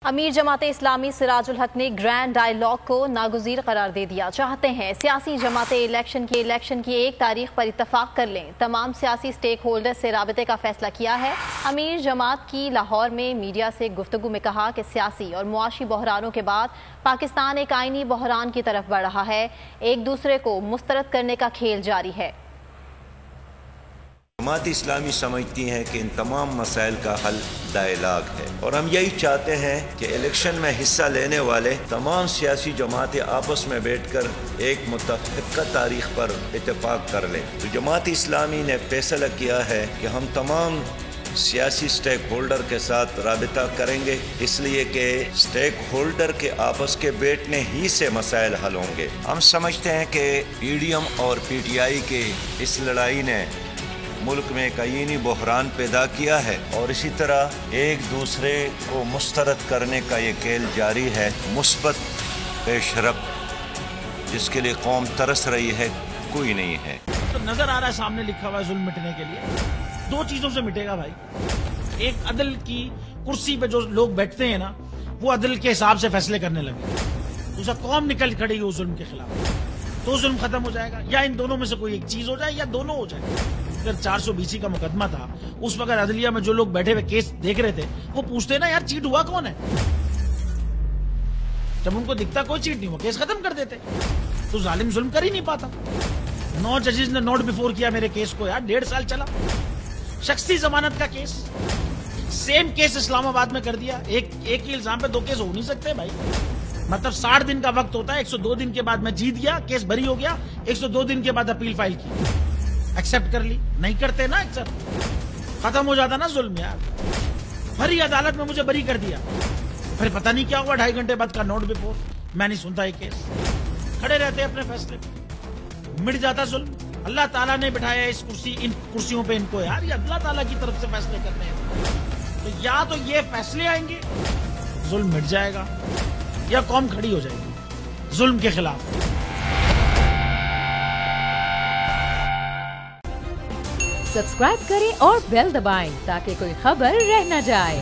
امیر جماعت اسلامی سراج الحق نے grand dialogue کو ناگزیر قرار دے دیا۔ چاہتے ہیں سیاسی جماعتیں الیکشن کی ایک تاریخ پر اتفاق کر لیں۔ تمام سیاسی سٹیک ہولڈر سے رابطے کا فیصلہ کیا ہے۔ امیر جماعت کی لاہور میں میڈیا سے گفتگو میں کہا کہ سیاسی اور معاشی بحرانوں کے بعد پاکستان ایک آئینی بحران کی طرف بڑھ رہا ہے۔ ایک دوسرے کو مسترد کرنے کا کھیل جاری ہے۔ جماعت اسلامی سمجھتی ہیں کہ ان تمام مسائل کا حل ڈائیلاگ ہے، اور ہم یہی چاہتے ہیں کہ الیکشن میں حصہ لینے والے تمام سیاسی جماعتیں آپس میں بیٹھ کر ایک متفقہ تاریخ پر اتفاق کر لیں۔ تو جماعت اسلامی نے فیصلہ کیا ہے کہ ہم تمام سیاسی سٹیک ہولڈر کے ساتھ رابطہ کریں گے، اس لیے کہ سٹیک ہولڈر کے آپس کے بیٹھنے ہی سے مسائل حل ہوں گے۔ ہم سمجھتے ہیں کہ پی ڈی ایم اور پی ٹی آئی کے اس لڑائی نے ملک میں ایک آئینی بحران پیدا کیا ہے، اور اسی طرح ایک دوسرے کو مسترد کرنے کا یہ کھیل جاری ہے۔ مثبت پیش رفت جس کے لیے قوم ترس رہی ہے کوئی نہیں ہے۔ تو نظر آ رہا ہے سامنے لکھا ہوا ہے ظلم مٹنے کے لیے دو چیزوں سے مٹے گا بھائی۔ ایک عدل کی کرسی پہ جو لوگ بیٹھتے ہیں نا، وہ عدل کے حساب سے فیصلے کرنے لگے۔ دوسرا قوم نکل کھڑی ہے اس ظلم کے خلاف، تو ظلم ختم ہو جائے گا، یا ان دونوں میں سے کوئی ایک چیز ہو جائے یا دونوں ہو جائے۔ اگر 420 کا مقدمہ تھا، اس وقت عدلیہ میں جو لوگ بیٹھے ہوئے کیس دیکھ رہے تھے وہ پوچھتے نا یار چیٹ ہوا کون ہے؟ جب ان کو دکھتا کوئی چیٹ نہیں ہوا کیس ختم کر دیتے۔ تو ظالم ظلم کر ہی نہیں پاتا۔ 9 ججز نے نوٹ بیفور کیا میرے کیس کو، یار 1.5 سال چلا۔ شخصی ضمانت کا کیس، سیم کیس اسلام آباد میں کر دیا۔ ایک ہی الزام پہ 2 کیس ہو نہیں سکتے بھائی۔ مطلب 60 دن کا وقت ہوتا ہے، 102 دن کے بعد میں جیت گیا، کیس بری ہو گیا، 102 دن کے بعد اپیل فائل کی، ایکسپٹ کر لی۔ نہیں کرتے نا ایکسپٹ، ختم ہو جاتا نا ظلم یار۔ بھری عدالت میں مجھے بری کر دیا، پھر پتہ نہیں کیا ہوا 2.5 گھنٹے بعد کا نوٹ بیفور، میں نہیں سنتا یہ کیس۔ کھڑے رہتے اپنے فیصلے پہ، مٹ جاتا ظلم۔ اللہ تعالیٰ نے بٹھایا ان کرسیوں پہ ان کو یار، یہ اللہ تعالیٰ کی طرف سے فیصلے کرنے ہیں۔ تو یا تو یہ فیصلے آئیں گے ظلم مٹ جائے گا، یا قوم کھڑی ہو جائے گی ظلم کے خلاف۔ سبسکرائب کریں اور بیل دبائیں تاکہ کوئی خبر رہ نہ جائے۔